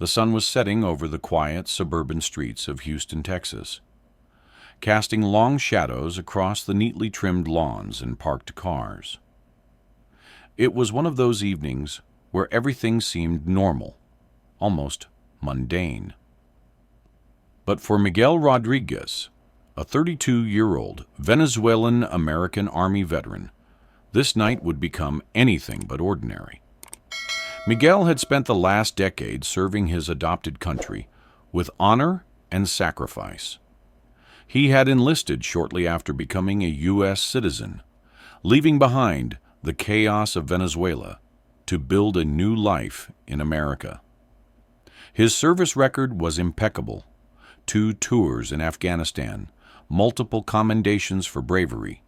The sun was setting over the quiet suburban streets of Houston, Texas, casting long shadows across the neatly trimmed lawns and parked cars. It was one of those evenings where everything seemed normal, almost mundane. But for Miguel Rodriguez, a 32-year-old Venezuelan-American Army veteran, this night would become anything but ordinary. Miguel had spent the last decade serving his adopted country with honor and sacrifice. He had enlisted shortly after becoming a U.S. citizen, leaving behind the chaos of Venezuela to build a new life in America. His service record was impeccable: 2 tours in Afghanistan, multiple commendations for bravery,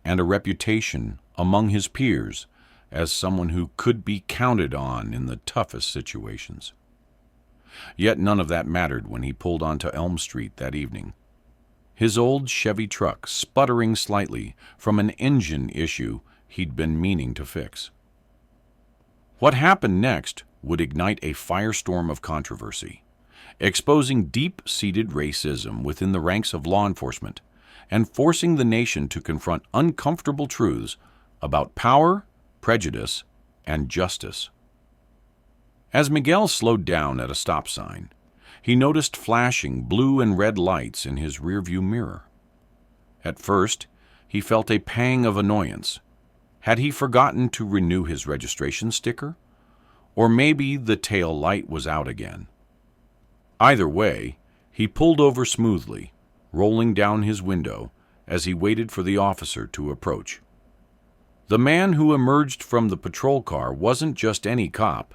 and a reputation among his peers as someone who could be counted on in the toughest situations. Yet none of that mattered when he pulled onto Elm Street that evening, his old Chevy truck sputtering slightly from an engine issue he'd been meaning to fix. What happened next would ignite a firestorm of controversy, exposing deep-seated racism within the ranks of law enforcement and forcing the nation to confront uncomfortable truths about power, prejudice, and justice. As Miguel slowed down at a stop sign, he noticed flashing blue and red lights in his rearview mirror. At first, he felt a pang of annoyance. Had he forgotten to renew his registration sticker? Or maybe the tail light was out again. Either way, he pulled over smoothly, rolling down his window as he waited for the officer to approach. The man who emerged from the patrol car wasn't just any cop.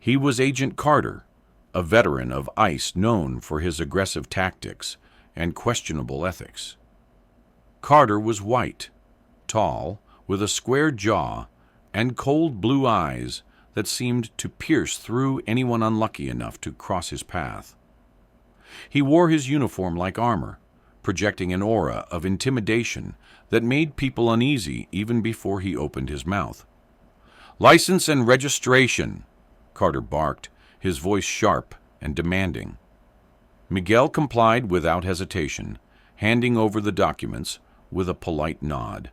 He was Agent Carter, a veteran of ICE known for his aggressive tactics and questionable ethics. Carter was white, tall, with a square jaw and cold blue eyes that seemed to pierce through anyone unlucky enough to cross his path. He wore his uniform like armor, projecting an aura of intimidation that made people uneasy even before he opened his mouth. "License and registration," Carter barked, his voice sharp and demanding. Miguel complied without hesitation, handing over the documents with a polite nod.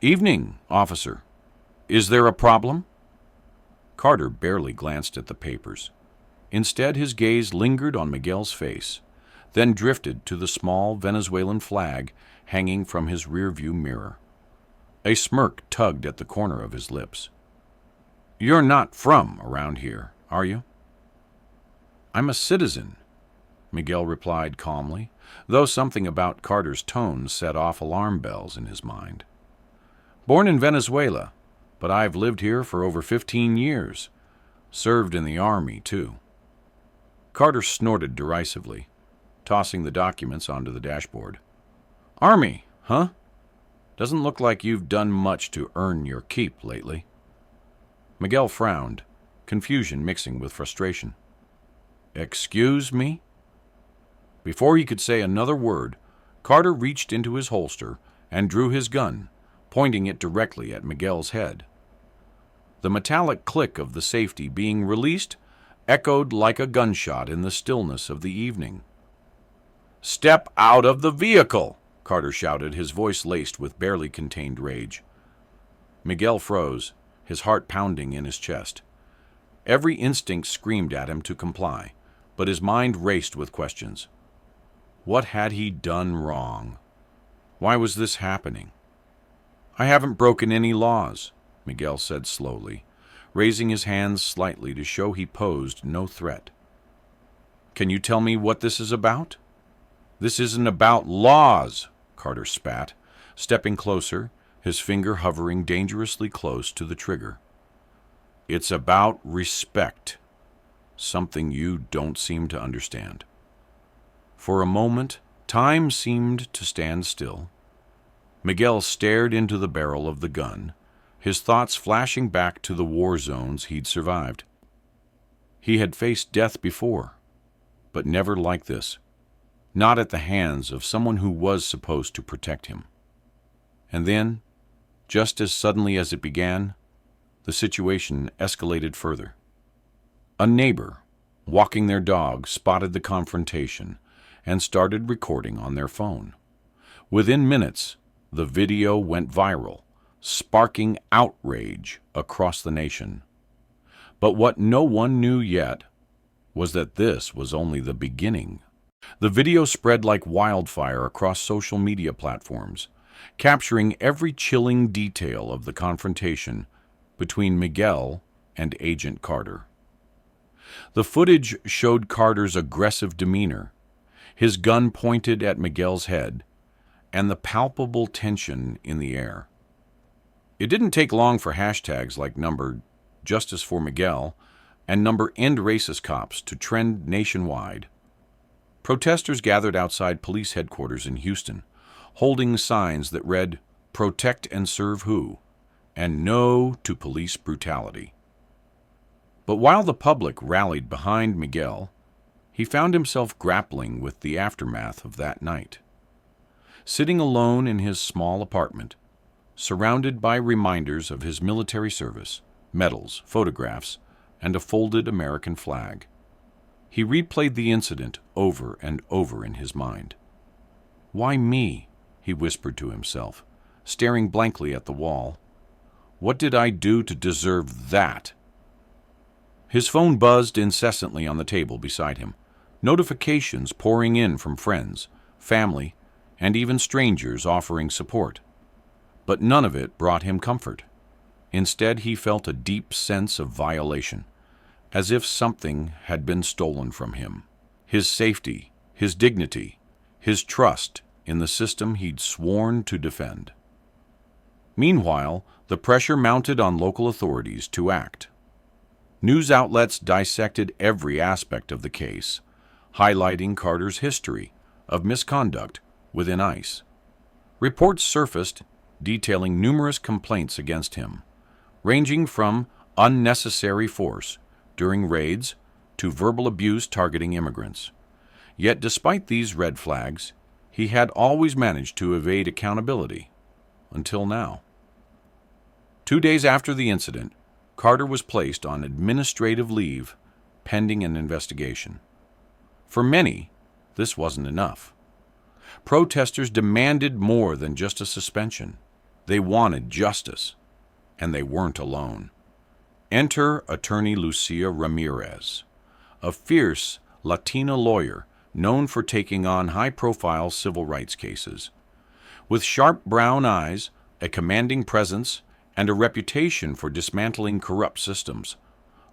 "Evening, officer. Is there a problem?" Carter barely glanced at the papers. Instead, his gaze lingered on Miguel's face, then drifted to the small Venezuelan flag hanging from his rearview mirror. A smirk tugged at the corner of his lips. "You're not from around here, are you?" "I'm a citizen," Miguel replied calmly, though something about Carter's tone set off alarm bells in his mind. "Born in Venezuela, but I've lived here for over 15 years. Served in the Army, too." Carter snorted derisively, tossing the documents onto the dashboard. "Army, huh? Doesn't look like you've done much to earn your keep lately." Miguel frowned, confusion mixing with frustration. "Excuse me?" Before he could say another word, Carter reached into his holster and drew his gun, pointing it directly at Miguel's head. The metallic click of the safety being released echoed like a gunshot in the stillness of the evening. "Step out of the vehicle!" Carter shouted, his voice laced with barely contained rage. Miguel froze, his heart pounding in his chest. Every instinct screamed at him to comply, but his mind raced with questions. What had he done wrong? Why was this happening? "I haven't broken any laws," Miguel said slowly, raising his hands slightly to show he posed no threat. "Can you tell me what this is about?" "This isn't about laws," Carter spat, stepping closer, his finger hovering dangerously close to the trigger. "It's about respect, something you don't seem to understand." For a moment, time seemed to stand still. Miguel stared into the barrel of the gun, his thoughts flashing back to the war zones he'd survived. He had faced death before, but never like this. Not at the hands of someone who was supposed to protect him. And then, just as suddenly as it began, the situation escalated further. A neighbor, walking their dog, spotted the confrontation and started recording on their phone. Within minutes, the video went viral, sparking outrage across the nation. But what no one knew yet was that this was only the beginning. The video spread like wildfire across social media platforms, capturing every chilling detail of the confrontation between Miguel and Agent Carter. The footage showed Carter's aggressive demeanor, his gun pointed at Miguel's head, and the palpable tension in the air. It didn't take long for hashtags like #Justice for Miguel and #End Racist Cops to trend nationwide. Protesters gathered outside police headquarters in Houston, holding signs that read, "Protect and serve who?" and "No to police brutality." But while the public rallied behind Miguel, he found himself grappling with the aftermath of that night. Sitting alone in his small apartment, surrounded by reminders of his military service, medals, photographs, and a folded American flag, he replayed the incident over and over in his mind. "Why me?" he whispered to himself, staring blankly at the wall. "What did I do to deserve that?" His phone buzzed incessantly on the table beside him, notifications pouring in from friends, family, and even strangers offering support. But none of it brought him comfort. Instead, he felt a deep sense of violation, as if something had been stolen from him. His safety, his dignity, his trust in the system he'd sworn to defend. Meanwhile, the pressure mounted on local authorities to act. News outlets dissected every aspect of the case, highlighting Carter's history of misconduct within ICE. Reports surfaced detailing numerous complaints against him, ranging from unnecessary force during raids to verbal abuse targeting immigrants. Yet despite these red flags, he had always managed to evade accountability, until now. 2 days after the incident, Carter was placed on administrative leave pending an investigation. For many, this wasn't enough. Protesters demanded more than just a suspension. They wanted justice, and they weren't alone. Enter attorney Lucia Ramirez, a fierce Latino lawyer known for taking on high-profile civil rights cases. With sharp brown eyes, a commanding presence, and a reputation for dismantling corrupt systems,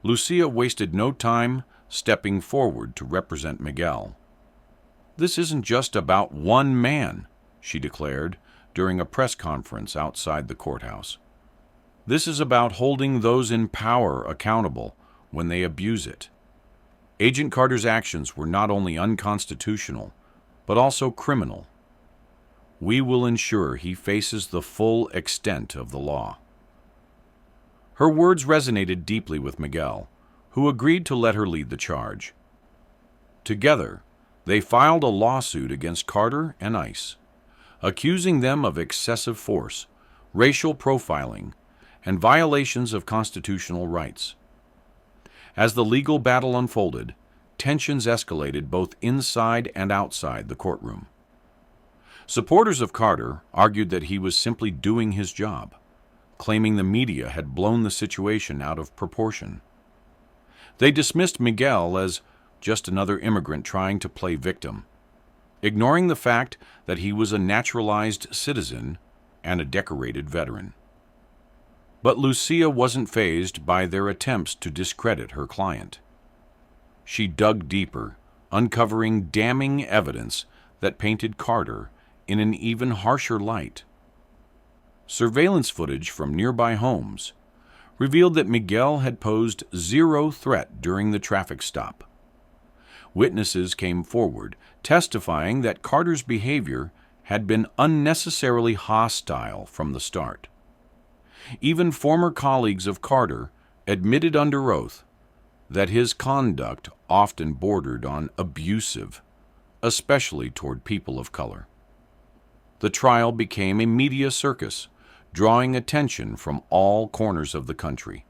Lucia wasted no time stepping forward to represent Miguel. "This isn't just about one man," she declared during a press conference outside the courthouse. "This is about holding those in power accountable when they abuse it." Agent Carter's actions were not only unconstitutional, but also criminal. "We will ensure he faces the full extent of the law." Her words resonated deeply with Miguel, who agreed to let her lead the charge. Together, they filed a lawsuit against Carter and ICE, accusing them of excessive force, racial profiling, and violations of constitutional rights. As the legal battle unfolded, tensions escalated both inside and outside the courtroom. Supporters of Carter argued that he was simply doing his job, claiming the media had blown the situation out of proportion. They dismissed Miguel as just another immigrant trying to play victim, ignoring the fact that he was a naturalized citizen and a decorated veteran. But Lucia wasn't fazed by their attempts to discredit her client. She dug deeper, uncovering damning evidence that painted Carter in an even harsher light. Surveillance footage from nearby homes revealed that Miguel had posed zero threat during the traffic stop. Witnesses came forward, testifying that Carter's behavior had been unnecessarily hostile from the start. Even former colleagues of Carter admitted under oath that his conduct often bordered on abusive, especially toward people of color. The trial became a media circus, drawing attention from all corners of the country.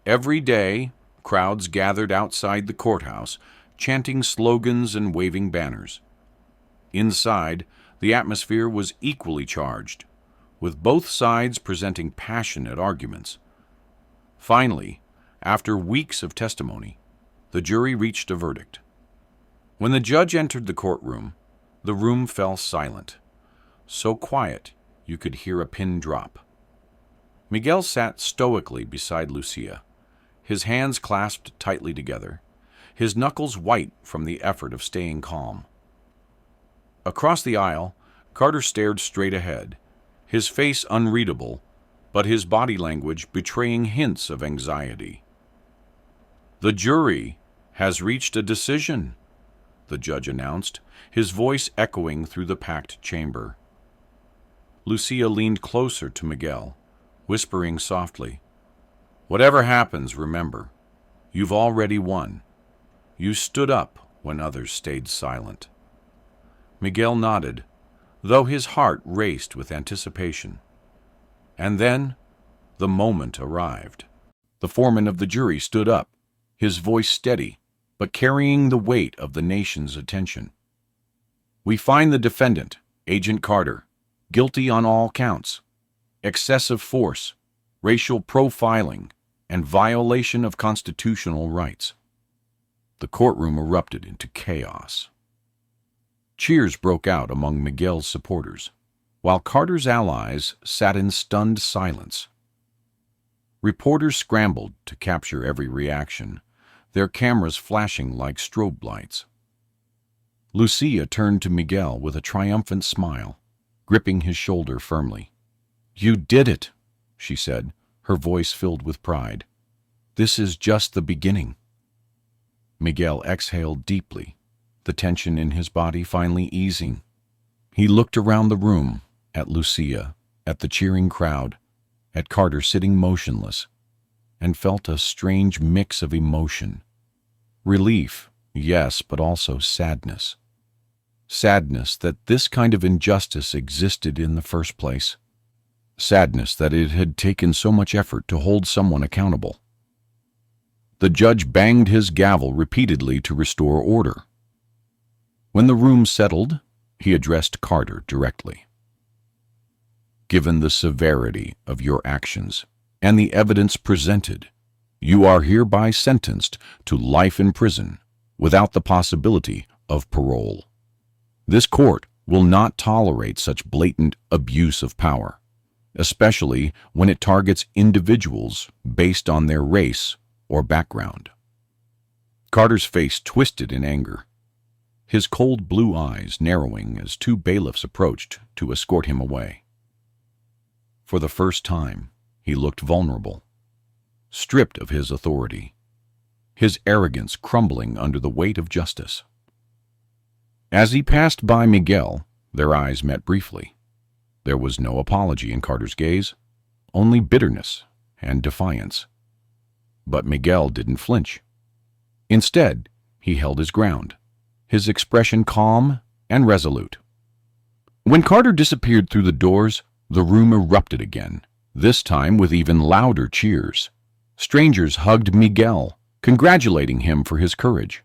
Every day, Crowds gathered outside the courthouse, chanting slogans and waving banners. Inside, the atmosphere was equally charged, with both sides presenting passionate arguments. Finally, after weeks of testimony, the jury reached a verdict. When the judge entered the courtroom, the room fell silent, so quiet you could hear a pin drop. Miguel sat stoically beside Lucia, his hands clasped tightly together, his knuckles white from the effort of staying calm. Across the aisle, Carter stared straight ahead, his face unreadable, but his body language betraying hints of anxiety. "The jury has reached a decision," the judge announced, his voice echoing through the packed chamber. Lucia leaned closer to Miguel, whispering softly, "Whatever happens, remember, you've already won. You stood up when others stayed silent." Miguel nodded, though his heart raced with anticipation. And then, the moment arrived. The foreman of the jury stood up, his voice steady, but carrying the weight of the nation's attention. "We find the defendant, Agent Carter, guilty on all counts: excessive force, racial profiling, and violation of constitutional rights." The courtroom erupted into chaos. Cheers broke out among Miguel's supporters, while Carter's allies sat in stunned silence. Reporters scrambled to capture every reaction, their cameras flashing like strobe lights. Lucia turned to Miguel with a triumphant smile, gripping his shoulder firmly. "You did it," she said, her voice filled with pride. "This is just the beginning." Miguel exhaled deeply, the tension in his body finally easing. He looked around the room, at Lucia, at the cheering crowd, at Carter sitting motionless, and felt a strange mix of emotion. Relief, yes, but also sadness. Sadness that this kind of injustice existed in the first place. Sadness that it had taken so much effort to hold someone accountable. The judge banged his gavel repeatedly to restore order. When the room settled, he addressed Carter directly. "Given the severity of your actions and the evidence presented, you are hereby sentenced to life in prison without the possibility of parole. This court will not tolerate such blatant abuse of power, especially when it targets individuals based on their race or background." Carter's face twisted in anger, his cold blue eyes narrowing as two bailiffs approached to escort him away. For the first time, he looked vulnerable, stripped of his authority, his arrogance crumbling under the weight of justice. As he passed by Miguel, their eyes met briefly. There was no apology in Carter's gaze, only bitterness and defiance. But Miguel didn't flinch. Instead, he held his ground, his expression calm and resolute. When Carter disappeared through the doors, the room erupted again, this time with even louder cheers. Strangers hugged Miguel, congratulating him for his courage.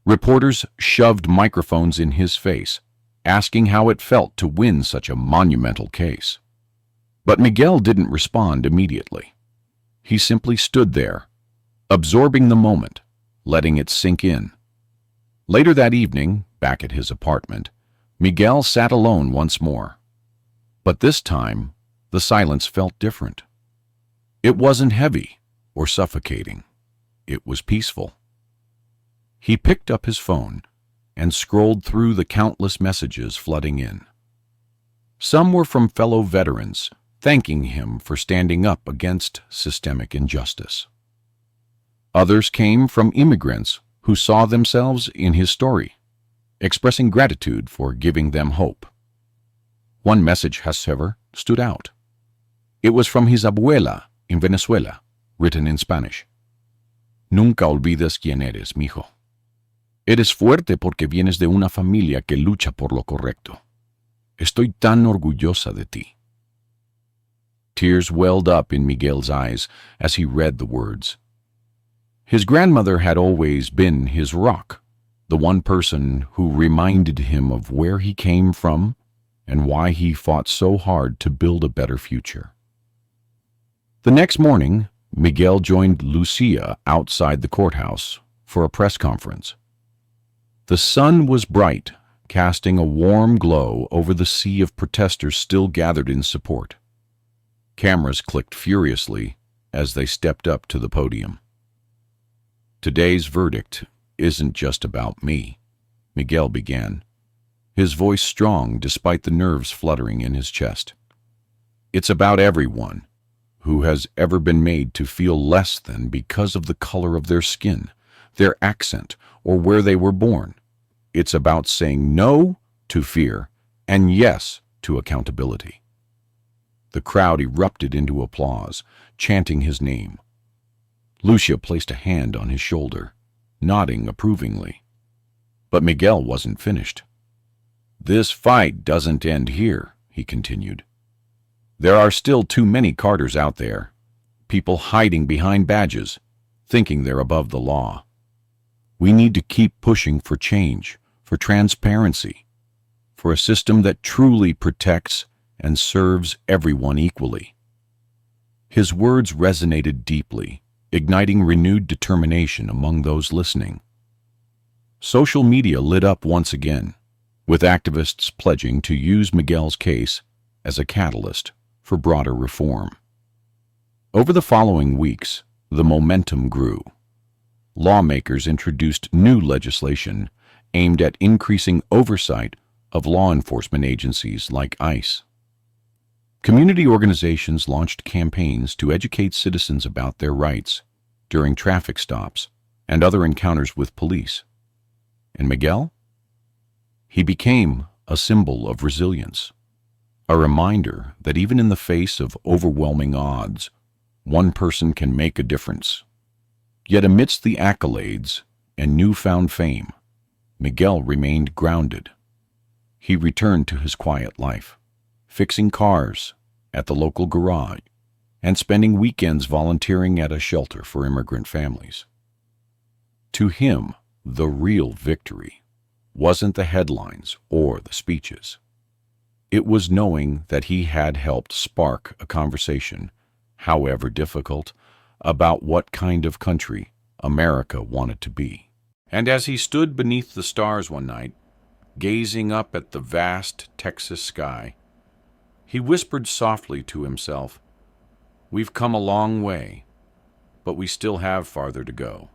Reporters shoved microphones in his face, asking how it felt to win such a monumental case. But Miguel didn't respond immediately. He simply stood there, absorbing the moment, letting it sink in. Later that evening, back at his apartment, Miguel sat alone once more. But this time, the silence felt different. It wasn't heavy or suffocating. It was peaceful. He picked up his phone and scrolled through the countless messages flooding in. Some were from fellow veterans, thanking him for standing up against systemic injustice. Others came from immigrants who saw themselves in his story, expressing gratitude for giving them hope. One message, however, stood out. It was from his abuela in Venezuela, written in Spanish. "Nunca olvides quién eres, mijo. Eres fuerte porque vienes de una familia que lucha por lo correcto. Estoy tan orgullosa de ti." Tears welled up in Miguel's eyes as he read the words. His grandmother had always been his rock, the one person who reminded him of where he came from and why he fought so hard to build a better future. The next morning, Miguel joined Lucia outside the courthouse for a press conference. The sun was bright, casting a warm glow over the sea of protesters still gathered in support. Cameras clicked furiously as they stepped up to the podium. "Today's verdict isn't just about me," Miguel began, his voice strong despite the nerves fluttering in his chest. "It's about everyone who has ever been made to feel less than because of the color of their skin, their accent, or where they were born. It's about saying no to fear and yes to accountability." The crowd erupted into applause, chanting his name. Lucia placed a hand on his shoulder, nodding approvingly. But Miguel wasn't finished. "This fight doesn't end here," he continued. "There are still too many Carters out there, people hiding behind badges, thinking they're above the law. We need to keep pushing for change, for transparency, for a system that truly protects and serves everyone equally." His words resonated deeply, igniting renewed determination among those listening. Social media lit up once again, with activists pledging to use Miguel's case as a catalyst for broader reform. Over the following weeks, the momentum grew. Lawmakers introduced new legislation aimed at increasing oversight of law enforcement agencies like ICE. Community organizations launched campaigns to educate citizens about their rights during traffic stops and other encounters with police. And Miguel? He became a symbol of resilience, a reminder that even in the face of overwhelming odds, one person can make a difference. Yet amidst the accolades and newfound fame, Miguel remained grounded. He returned to his quiet life, fixing cars at the local garage and spending weekends volunteering at a shelter for immigrant families. To him, the real victory wasn't the headlines or the speeches. It was knowing that he had helped spark a conversation, however difficult, about what kind of country America wanted to be. And as he stood beneath the stars one night, gazing up at the vast Texas sky, he whispered softly to himself, "We've come a long way, but we still have farther to go."